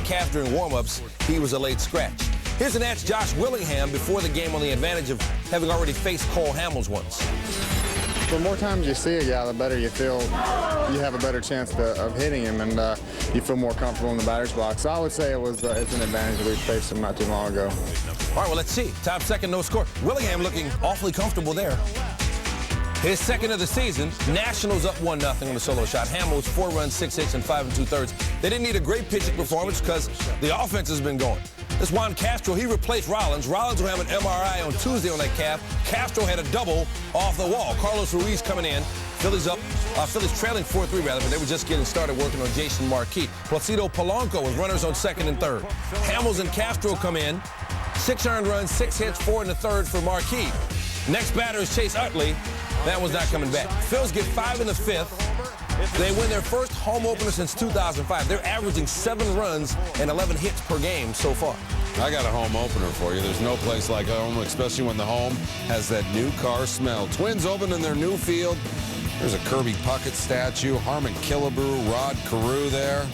calf during warm-ups, he was a late scratch. Here's an Nats Josh Willingham before the game on the advantage of having already faced Cole Hamels once. The more times you see a guy, the better you feel you have a better chance of hitting him, and you feel more comfortable in the batter's box. So I would say it's an advantage that we faced him not too long ago. All right, well, let's see. Top second, no score. Willingham looking awfully comfortable there. His second of the season. Nationals up 1-0 on the solo shot. Hamels 4 runs, 6 hits, and 5 2/3. They didn't need a great pitching performance because the offense has been going. This Juan Castro, he replaced Rollins. Rollins will have an MRI on Tuesday on that calf. Castro had a double off the wall. Carlos Ruiz coming in. Phillies trailing 4-3 rather, but they were just getting started working on Jason Marquis. Placido Polanco with runners on second and third. Hamels and Castro come in. 6 earned runs, 6 hits, 4 in the third for Marquis. Next batter is Chase Utley. That one's not coming back. Phils get 5 in the fifth. They win their first home opener since 2005. They're averaging 7 runs and 11 hits per game so far. I got a home opener for you. There's no place like home, especially when the home has that new car smell. Twins open in their new field. There's a Kirby Puckett statue, Harmon Killebrew, Rod Carew there.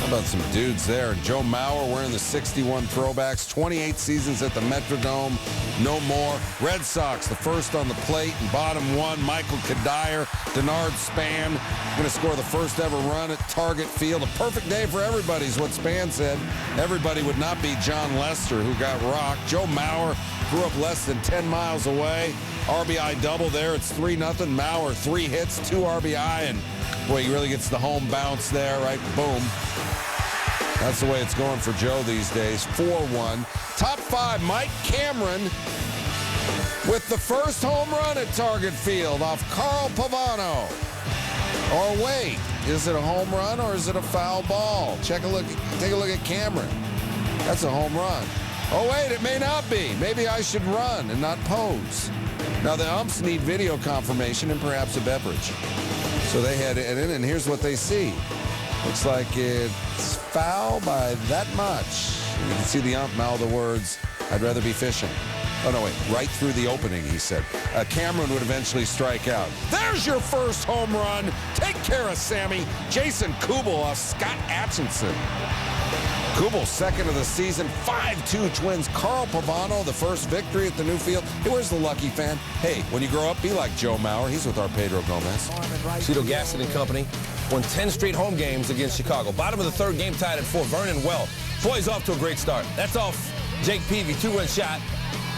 How about some dudes there? Joe Mauer wearing the 61 throwbacks, 28 seasons at the Metrodome, no more. Red Sox, the first on the plate, and bottom 1, Michael Kadire, Denard Span, going to score the first ever run at Target Field. A perfect day for everybody is what Span said. Everybody would not be John Lester, who got rocked. Joe Mauer grew up less than 10 miles away. RBI double there. It's 3-0. Mauer, 3 hits, 2 RBI, and boy, he really gets the home bounce there, right? Boom. That's the way it's going for Joe these days. 4-1. Top 5, Mike Cameron with the first home run at Target Field off Carl Pavano. Or wait, is it a home run or is it a foul ball? Take a look at Cameron. That's a home run. Oh wait, it may not be. Maybe I should run and not pose. Now the umps need video confirmation and perhaps a beverage. So they head in, and here's what they see. Looks like it's foul by that much. You can see the ump mouth the words, "I'd rather be fishing." Oh, no, wait. Right through the opening, he said. Cameron would eventually strike out. There's your first home run. Take care of Sammy. Jason Kubel off Scott Atchison. Kubel, second of the season, 5-2 Twins. Carl Pavano, the first victory at the new field. Hey, where's the lucky fan? Hey, when you grow up, be like Joe Mauer. He's with our Pedro Gomez. Cito Gaston and company won 10 straight home games against Chicago. Bottom of the third, game tied at 4. Vernon Well. Boy's off to a great start. That's off Jake Peavy, 2-run shot.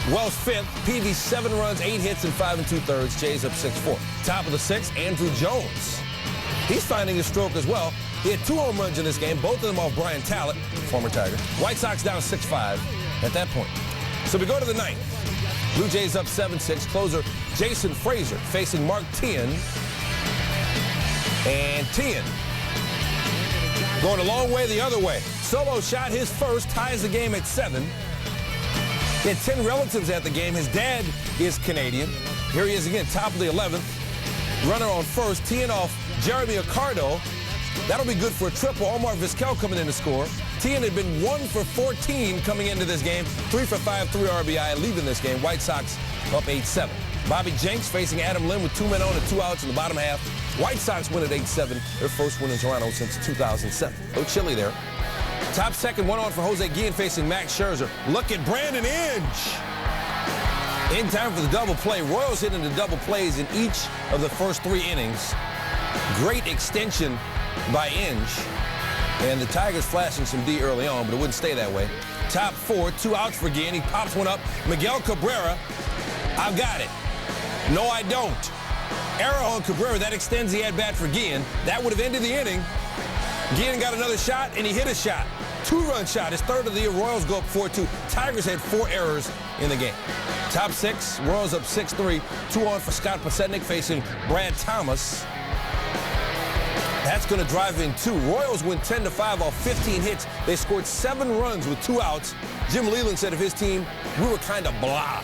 Wells 5th. Peavy 7 runs, 8 hits, and 5 2/3. Jays up 6-4. Top of the 6th, Andrew Jones. He's finding his stroke as well. He had 2 home runs in this game, both of them off Brian Talent, former Tiger. White Sox down 6-5 at that point. So we go to the 9th. Blue Jays up 7-6. Closer Jason Frazier facing Mark Tien. And Tien going a long way the other way. Solo shot, his first, ties the game at 7. He had 10 relatives at the game. His dad is Canadian. Here he is again, top of the 11th. Runner on first. Tien off Jeremy Accardo. That'll be good for a triple. Omar Vizquel coming in to score. Tien had been 1 for 14 coming into this game. 3 for 5, 3 RBI leaving this game. White Sox up 8-7. Bobby Jenks facing Adam Lynn with 2 men on and 2 outs in the bottom half. White Sox win at 8-7. Their first win in Toronto since 2007. No chilly there. Top second, 1 on for Jose Guillen facing Max Scherzer. Look at Brandon Inge. In time for the double play. Royals hitting the double plays in each of the first 3 innings. Great extension by Inge. And the Tigers flashing some D early on, but it wouldn't stay that way. Top 4, 2 outs for Guillen. He pops one up. Miguel Cabrera, I've got it. No, I don't. Error on Cabrera. That extends the at-bat for Guillen. That would have ended the inning. Guillen got another shot, and he hit a shot. 2-run shot. His third of the year. Royals go up 4-2. Tigers had 4 errors in the game. Top 6, Royals up 6-3. 2 on for Scott Podsednik facing Brad Thomas. That's going to drive in 2. Royals win 10-5 off 15 hits. They scored 7 runs with 2 outs. Jim Leland said of his team, we were kind of blah.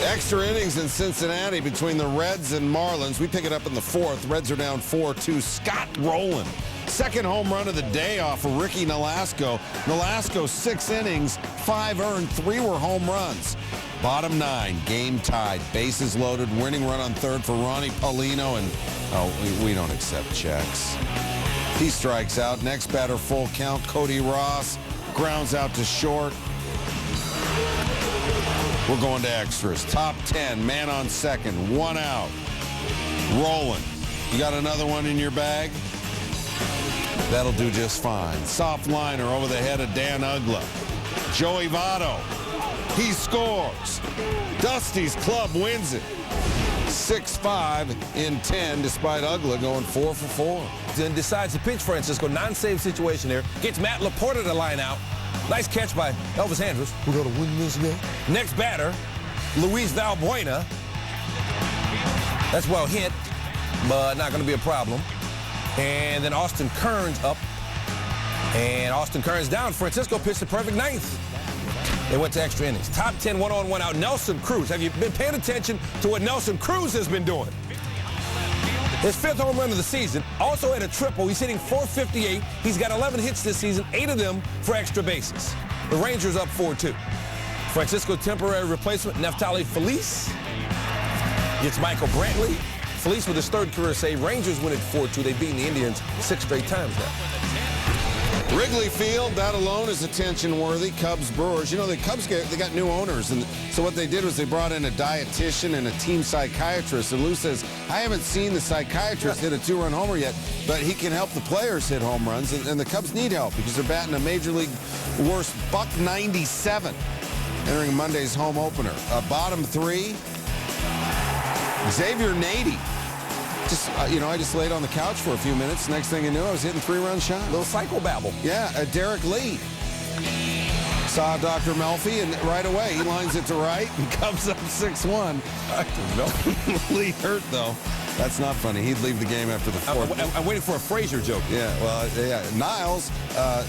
Extra innings in Cincinnati between the Reds and Marlins. We pick it up in the 4th. Reds are down 4-2. Scott Rowland, second home run of the day off of Ricky Nolasco. Nolasco, 6 innings, 5 earned, 3 were home runs. Bottom 9, game tied, bases loaded, winning run on third for Ronnie Paulino, and we don't accept checks. He strikes out. Next batter, full count. Cody Ross grounds out to short. We're going to extras. Top 10, man on second, 1 out. Rolling. You got another one in your bag? That'll do just fine. Soft liner over the head of Dan Uggla. Joey Votto. He scores. Dusty's club wins it. 6-5 in 10, despite Uggla going 4 for 4. Then decides to pitch Francisco. Non-save situation there. Gets Matt Laporta to line out. Nice catch by Elvis Andrus. We're going to win this game. Next batter, Luis Valbuena. That's well hit, but not going to be a problem. And then Austin Kearns up. And Austin Kearns down. Francisco pitched the perfect ninth. They went to extra innings. Top 10, 1 on, 1 out. Nelson Cruz. Have you been paying attention to what Nelson Cruz has been doing? His 5th home run of the season. Also had a triple. He's hitting .458. He's got 11 hits this season, 8 of them for extra bases. The Rangers up 4-2. Francisco temporary replacement, Neftali Feliz. Gets Michael Brantley. Feliz with his 3rd career save. Rangers win at 4-2. They've beaten the Indians 6 straight times now. Wrigley Field, that alone is attention-worthy. Cubs, Brewers. You know, the Cubs, they got new owners, and so what they did was they brought in a dietitian and a team psychiatrist. And Lou says, I haven't seen the psychiatrist hit a 2-run homer yet, but he can help the players hit home runs, and the Cubs need help because they're batting a Major League worst .197 entering Monday's home opener. Bottom 3, Xavier Nady. I just laid on the couch for a few minutes. Next thing I knew, I was hitting 3-run shots. Little psychobabble. Yeah, Derek Lee. Saw Dr. Melfi, and right away, he lines it to right and comes up 6-1. Lee hurt, though. That's not funny. He'd leave the game after the 4th. I'm waiting for a Frazier joke. Yeah, well, yeah. Niles,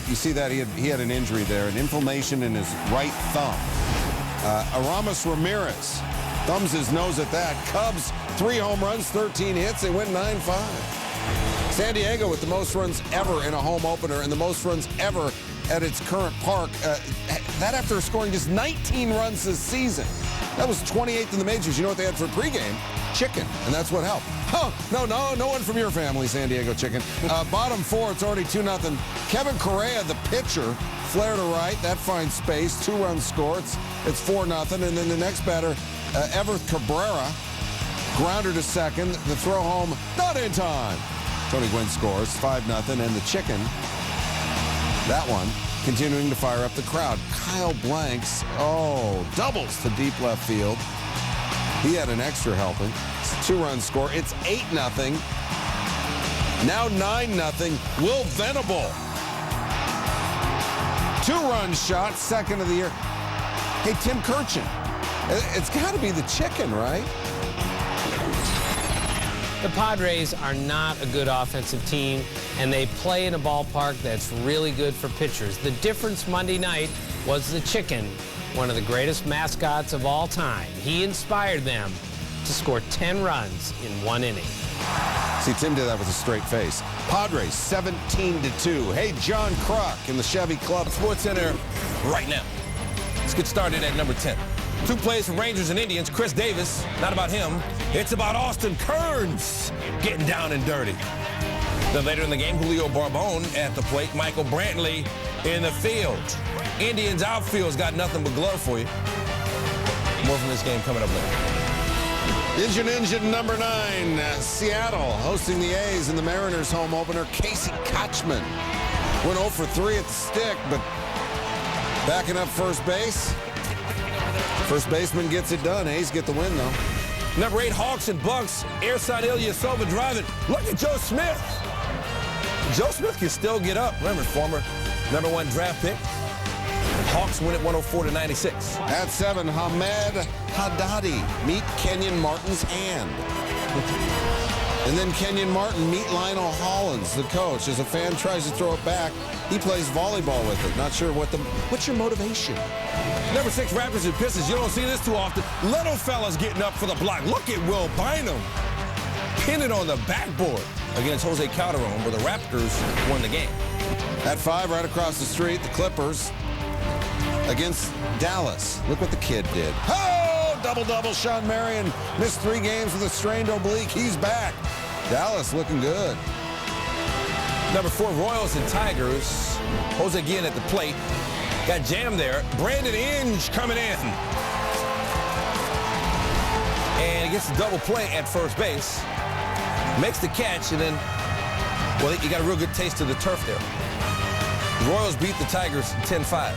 you see that he had an injury there, an inflammation in his right thumb. Aramis Ramirez thumbs his nose at that. Cubs, 3 home runs, 13 hits. They went 9-5. San Diego with the most runs ever in a home opener and the most runs ever at its current park. That after scoring just 19 runs this season. That was 28th in the majors. You know what they had for pregame? Chicken, and that's what helped. Oh, no one from your family, San Diego chicken. Bottom 4, it's already 2-0. Kevin Correa, the pitcher, flare to right. That finds space. 2-run score. It's 4-0. And then the next batter, Everth Cabrera, grounder to second. The throw home, not in time. Tony Gwynn scores 5-0. And the chicken, that one, continuing to fire up the crowd. Kyle Blanks, doubles to deep left field. He had an extra helping. It's a 2-run score. It's 8-0. Now 9-0. Will Venable. 2-run shot, 2nd of the year. Hey, Tim Kirchin. It's got to be the chicken, right? The Padres are not a good offensive team, and they play in a ballpark that's really good for pitchers. The difference Monday night was the chicken, one of the greatest mascots of all time. He inspired them to score 10 runs in 1 inning. See, Tim did that with a straight face. Padres 17-2. Hey, John Kruk in the Chevy Club. SportsCenter right now. Let's get started at number 10. 2 plays from Rangers and Indians. Chris Davis, not about him. It's about Austin Kearns getting down and dirty. Then later in the game, Julio Barbone at the plate. Michael Brantley in the field. Indians outfield's got nothing but glove for you. More from this game coming up later. Engine number 9, Seattle hosting the A's in the Mariners home opener. Casey Kotchman went 0 for 3 at the stick, but backing up first base. First baseman gets it done. A's get the win, though. Number 8, Hawks and Bucks. Airside Ilyasova driving. Look at Joe Smith. Joe Smith can still get up. Remember, former number 1 draft pick. Hawks win at 104-96. At 7, Hamed Haddadi meet Kenyon Martin's hand. And then Kenyon Martin meet Lionel Hollins, the coach. As a fan tries to throw it back, he plays volleyball with it. Not sure what's your motivation? Number 6, Raptors and Pistons. You don't see this too often. Little fella's getting up for the block. Look at Will Bynum pinning on the backboard against Jose Calderon, where the Raptors won the game. At 5, right across the street, the Clippers against Dallas. Look what the kid did. Oh, double-double. Sean Marion missed 3 games with a strained oblique. He's back. Dallas looking good. Number 4, Royals and Tigers. Jose Guillen at the plate. Got jammed there. Brandon Inge coming in. And he gets a double play at first base. Makes the catch, and then, well, you got a real good taste of the turf there. The Royals beat the Tigers 10-5.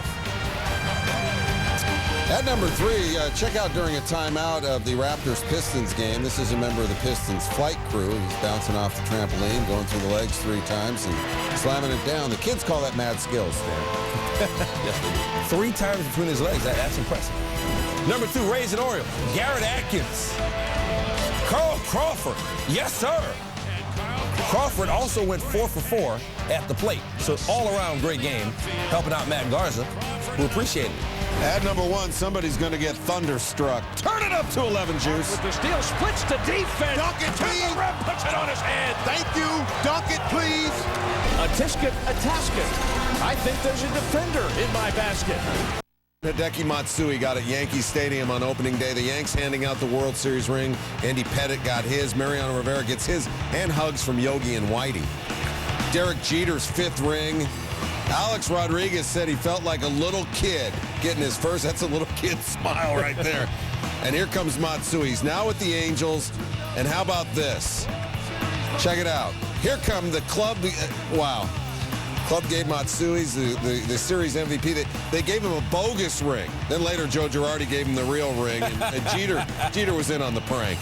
At number 3, check out during a timeout of the Raptors-Pistons game. This is a member of the Pistons flight crew. He's bouncing off the trampoline, going through the legs 3 times, and slamming it down. The kids call that mad skills, Dan. Yes, 3 times between his legs. That's impressive. Number 2, Rays and Orioles. Garrett Atkins. Carl Crawford. Yes, sir. Crawford also went 4 for 4 at the plate. So all-around great game, helping out Matt Garza, who appreciated it. At number 1, somebody's going to get thunderstruck. Turn it up to 11, Juice. With the steal, splits to defense. Dunk it, please. Rim puts it on his head. Thank you. Dunk it, please. A tisket, a tasket. I think there's a defender in my basket. Hideki Matsui got at Yankee Stadium on opening day. The Yanks handing out the World Series ring. Andy Pettitte got his. Mariano Rivera gets his. And hugs from Yogi and Whitey. Derek Jeter's 5th ring. Alex Rodriguez said he felt like a little kid getting his first. That's a little kid smile right there. And here comes Matsui. He's now with the Angels. And how about this? Check it out. Here come the club. Wow. Club gave Matsui's the series MVP. They gave him a bogus ring. Then later, Joe Girardi gave him the real ring. And Jeter was in on the prank.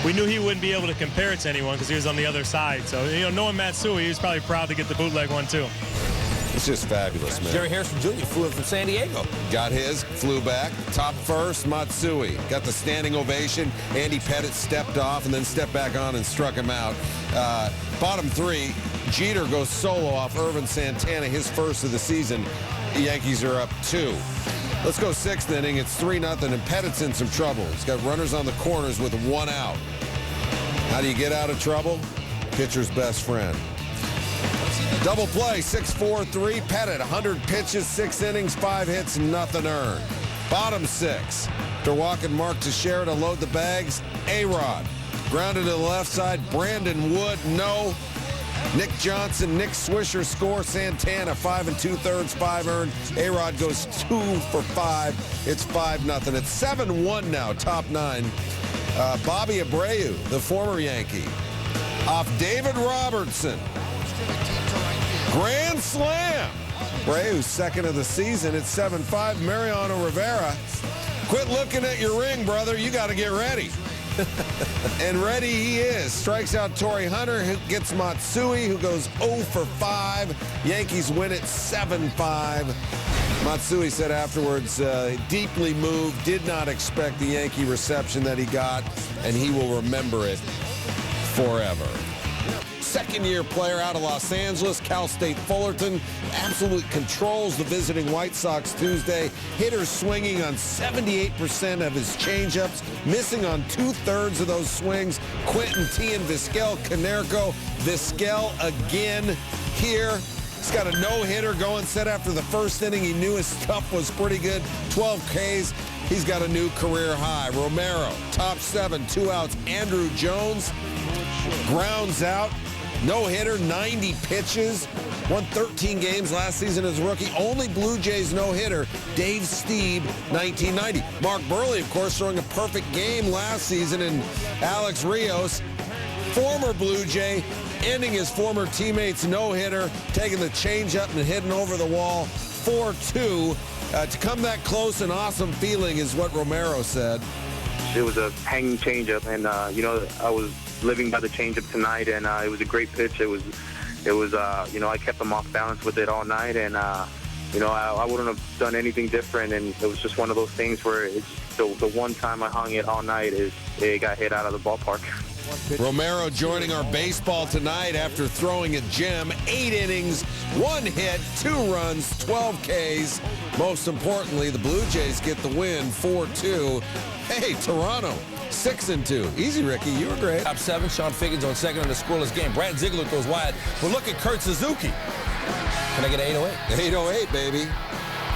We knew he wouldn't be able to compare it to anyone because he was on the other side. So, knowing Matsui, he was probably proud to get the bootleg one, too. It's just fabulous, man. Jerry Harrison Jr. flew in from San Diego. Got his, flew back. Top first, Matsui. Got the standing ovation. Andy Pettitte stepped off and then stepped back on and struck him out. Bottom 3, Jeter goes solo off Irvin Santana, his first of the season. The Yankees are up 2. Let's go 6th inning. It's 3-0, and Pettitte's in some trouble. He's got runners on the corners with 1 out. How do you get out of trouble? Pitcher's best friend. Double play, 6-4-3. Pettitte, 100 pitches, 6 innings, 5 hits, nothing earned. Bottom 6. They're walking Mark Teixeira to load the bags. A-Rod. Grounded to the left side. Brandon Wood, no. Nick Johnson, Nick Swisher score. Santana, 5 2/3, 5 earned. A-Rod goes 2 for 5. It's 5-0. It's 7-1 now, top 9. Bobby Abreu, the former Yankee, off David Robertson. Grand slam. Abreu's 2nd of the season. It's 7-5. Mariano Rivera, quit looking at your ring, brother. You got to get ready. And ready he is. Strikes out Torrey Hunter, who gets Matsui, who goes 0 for 5. Yankees win it 7-5. Matsui said afterwards, deeply moved, did not expect the Yankee reception that he got, and he will remember it forever. 2nd-year player out of Los Angeles, Cal State Fullerton, absolutely controls the visiting White Sox Tuesday. Hitter swinging on 78% of his changeups, missing on 2/3 of those swings. Quentin T and Vizquel Canerco. Vizquel again here. He's got a no-hitter going, set after the 1st inning. He knew his stuff was pretty good. 12 Ks. He's got a new career high. Romero, top 7, 2 outs. Andrew Jones grounds out. No-hitter, 90 pitches. Won 13 games last season as a rookie. Only Blue Jays no-hitter, Dave Stieb, 1990. Mark Burley, of course, throwing a perfect game last season. And Alex Rios, former Blue Jay, ending his former teammate's no-hitter, taking the changeup and hitting over the wall, 4-2. To come that close, an awesome feeling is what Romero said. It was a hanging changeup, and I was living by the changeup tonight, and it was a great pitch. It was I kept him off balance with it all night, and I wouldn't have done anything different. And it was just one of those things where it's the one time I hung it all night is it got hit out of the ballpark. Romero joining our baseball tonight after throwing at Jim. 8 innings, 1 hit, 2 runs, 12 Ks. Most importantly, the Blue Jays get the win, 4-2. Hey, Toronto, 6-2. Easy, Ricky. You were great. Top 7, Sean Figgins on 2nd on the scoreless game. Brad Ziegler goes wide. But look at Kurt Suzuki. Can I get an 808? 808, baby.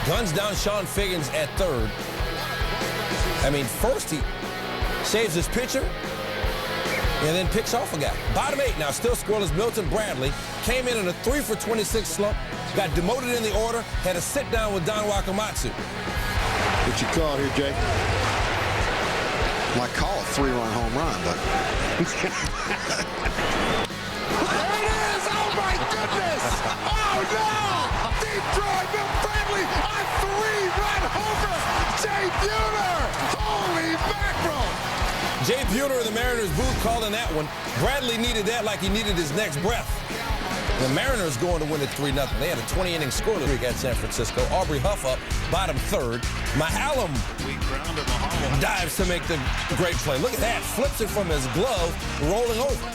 Guns down Sean Figgins at 3rd. I mean, first he saves his pitcher. and then picks off a guy. Bottom 8 now, still scoreless. Milton Bradley came in a 3 for 26 slump, got demoted in the order, had a sit-down with Don Wakamatsu. What you call here, Jay? Might call a 3-run home run, but... There it is! Oh, my goodness! Oh, no! Deep drive, Bill Bradley, a 3-run homer! Jay Buhner! Holy mackerel! Jay Buhner of the Mariners booth called in that one. Bradley needed that like he needed his next breath. The Mariners going to win at 3-0. They had a 20-inning scoreless streak at San Francisco. Aubrey Huff up, bottom third. Mahalem dives to make the great play. Look at that. Flips it from his glove, rolling over.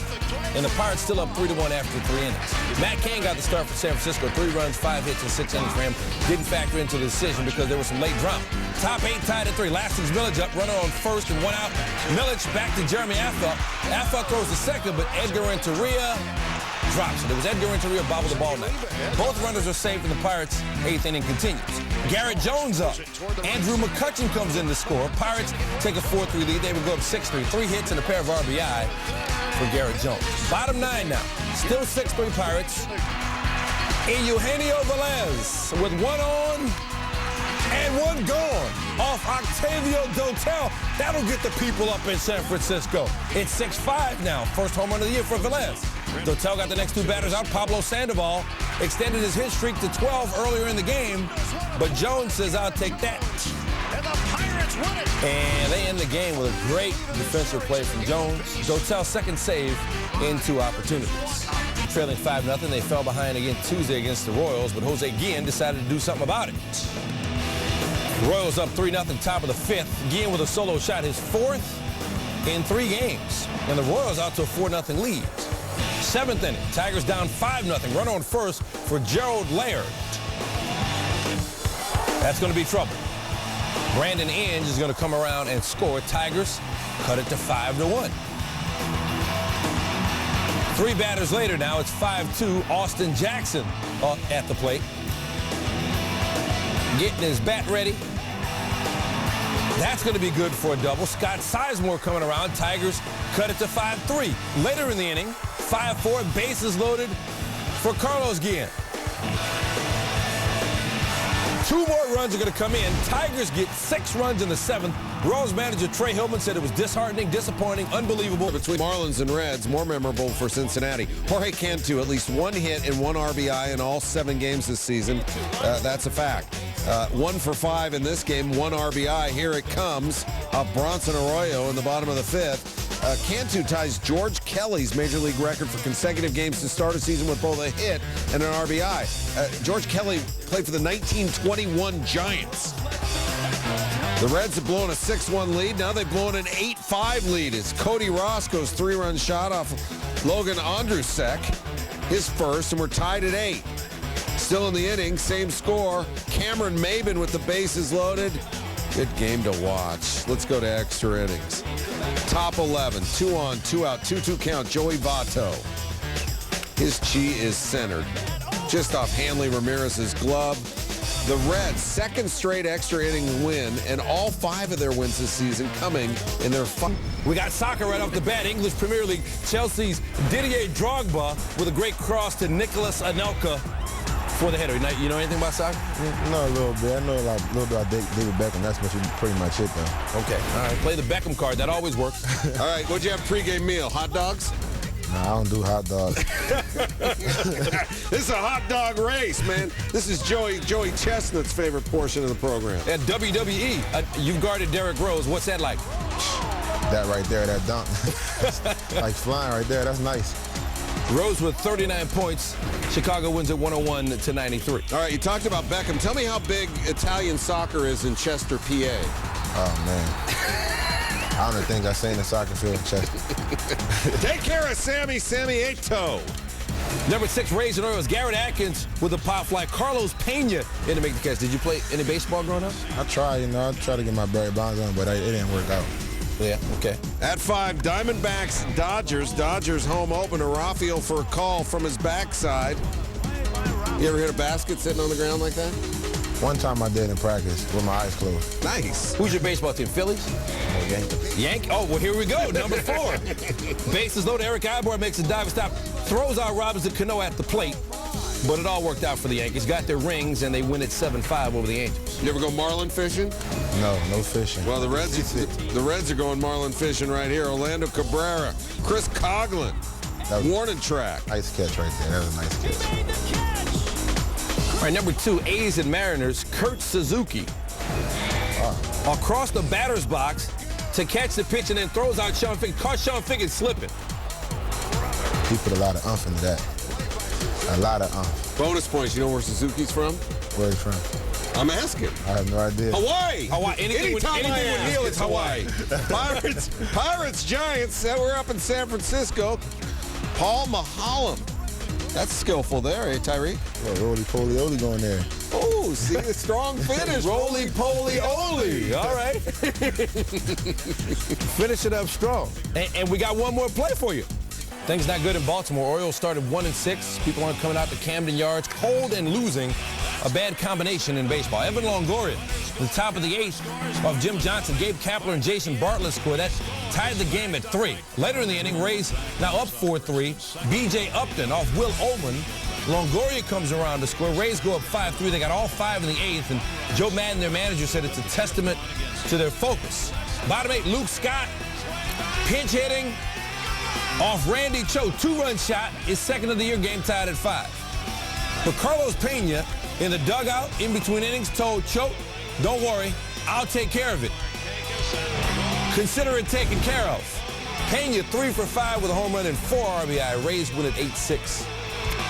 And the Pirates still up 3-1 after 3 innings. Matt Cain got the start for San Francisco. 3 runs, 5 hits, and 6 innings for him. Didn't factor into the decision because there was some late drama. Top 8 tied at 3. Lasting's Millage up, runner on first and 1 out. Millage back to Jeremy Affeldt. Affeldt throws the second, but Edgar Renteria drops it. It was Edgar Renteria bobbled the ball now. Both runners are saved, and the Pirates' 8th inning continues. Garrett Jones up. Andrew McCutchen comes in to score. Pirates take a 4-3 lead. They would go up 6-3. 3 hits and a pair of RBI for Garrett Jones. Bottom 9 now. Still 6-3 Pirates. Eugenio Velez with 1 on and 1 gone off Octavio Dotel. That'll get the people up in San Francisco. It's 6-5 now. First home run of the year for Velez. Dotel got the next 2 batters out. Pablo Sandoval extended his hit streak to 12 earlier in the game, but Jones says, I'll take that. And the Pirates win it! And they end the game with a great defensive play from Jones. Dotel's second save in 2 opportunities. Trailing 5-0, they fell behind again Tuesday against the Royals, but Jose Guillen decided to do something about it. Royals up 3-0, top of the 5th. Guillen with a solo shot, his 4th in 3 games. And the Royals out to a 4-0 lead. 7th inning, Tigers down 5-0. Runner on first for Gerald Laird. That's going to be trouble. Brandon Inge is going to come around and score. Tigers cut it to 5-1. 3 batters later now, it's 5-2. Austin Jackson at the plate. Getting his bat ready. That's going to be good for a double. Scott Sizemore coming around. Tigers cut it to 5-3. Later in the inning, 5-4, bases loaded for Carlos Guillen. 2 more runs are going to come in. Tigers get 6 runs in the 7th. Royals manager Trey Hillman said it was disheartening, disappointing, unbelievable. Between Marlins and Reds, more memorable for Cincinnati. Jorge Cantu, at least 1 hit and 1 RBI in all 7 games this season. That's a fact. 1 for 5 in this game, 1 RBI. Here it comes. Bronson Arroyo in the bottom of the 5th. Cantu ties George Kelly's Major League record for consecutive games to start a season with both a hit and an RBI. George Kelly played for the 1921 Giants. The Reds have blown a 6-1 lead. Now they've blown an 8-5 lead. It's Cody Roscoe's 3-run shot off Logan Ondrusek, his first, and we're tied at 8. Still in the inning, same score. Cameron Maben with the bases loaded. Good game to watch. Let's go to extra innings. Top 11, 2 on, 2 out, 2-2 count. Joey Votto. His chi is centered. Just off Hanley Ramirez's glove. The Reds, 2nd straight extra inning win, and all 5 of their wins this season coming in their We got soccer right off the bat. English Premier League. Chelsea's Didier Drogba with a great cross to Nicolas Anelka for the header. You know anything about soccer? No, a little bit. I know a little bit about David Beckham. That's pretty much it, though. Okay. All right. Play the Beckham card. That always works. All right. What'd you have pregame meal? Hot dogs? Nah, I don't do hot dogs. This is a hot dog race, man. This is Joey Chestnut's favorite portion of the program. At WWE, you've guarded Derrick Rose. What's that like? That right there, that dunk. Like flying right there. That's nice. Rose with 39 points. Chicago wins at 101-93. All right, you talked about Beckham. Tell me how big Italian soccer is in Chester, PA. Oh, man. I don't think I've seen the soccer field in Chester. Take care of Sammy Eto'o. Number 6, Rays and Orioles. Garrett Atkins with a pop fly. Carlos Pena in to make the catch. Did you play any baseball growing up? I tried to get my Barry Bonds on, but it didn't work out. Yeah, okay. At 5, Diamondbacks, Dodgers. Dodgers home opener. Rafael for a call from his backside. You ever hit a basket sitting on the ground like that? One time I did in practice with my eyes closed. Nice. Who's your baseball team? Phillies? Oh, well, here we go. Number 4. Bases loaded. Eric Ivor makes a diving stop. Throws out Robinson Cano at the plate. But it all worked out for the Yankees. Got their rings, and they win it 7-5 over the Angels. You ever go marlin fishing? No fishing. Well, the Reds are going marlin fishing right here. Orlando Cabrera, Chris Coughlin, warning track. Nice catch right there. That was a nice catch. All right, number 2, A's and Mariners, Kurt Suzuki. Across the batter's box to catch the pitch and then throws out Sean Figgins. Caught Sean Figgins slipping. He put a lot of umph into that. A lot of umph. Bonus points. You know where Suzuki's from? Where he's from? I'm asking. I have no idea. Hawaii. Anything with Neil, it's Hawaii. Pirates, Giants. We're up in San Francisco. Paul Maholm. That's skillful there, eh, Tyreek? Well, roly-poly-oly going there. Oh, see the strong finish. Roly-poly-oly. All right. Finish it up strong. And we got one more play for you. Things not good in Baltimore. Orioles started 1-6. People aren't coming out to Camden Yards. Cold and losing. A bad combination in baseball. Evan Longoria, the top of the 8th off Jim Johnson. Gabe Kapler and Jason Bartlett scored. That tied the game at 3. Later in the inning, Rays now up 4-3. B.J. Upton off Will Ullman. Longoria comes around to score. Rays go up 5-3. They got all 5 in the 8th. And Joe Madden, their manager, said it's a testament to their focus. Bottom 8, Luke Scott, pinch hitting off Randy Cho. 2-run shot. His second of the year, game tied at 5. But Carlos Pena in the dugout in between innings told Cho, don't worry, I'll take care of it. Consider it taken care of. Pena 3 for 5 with a home run and 4 RBI. Rays win at 8-6.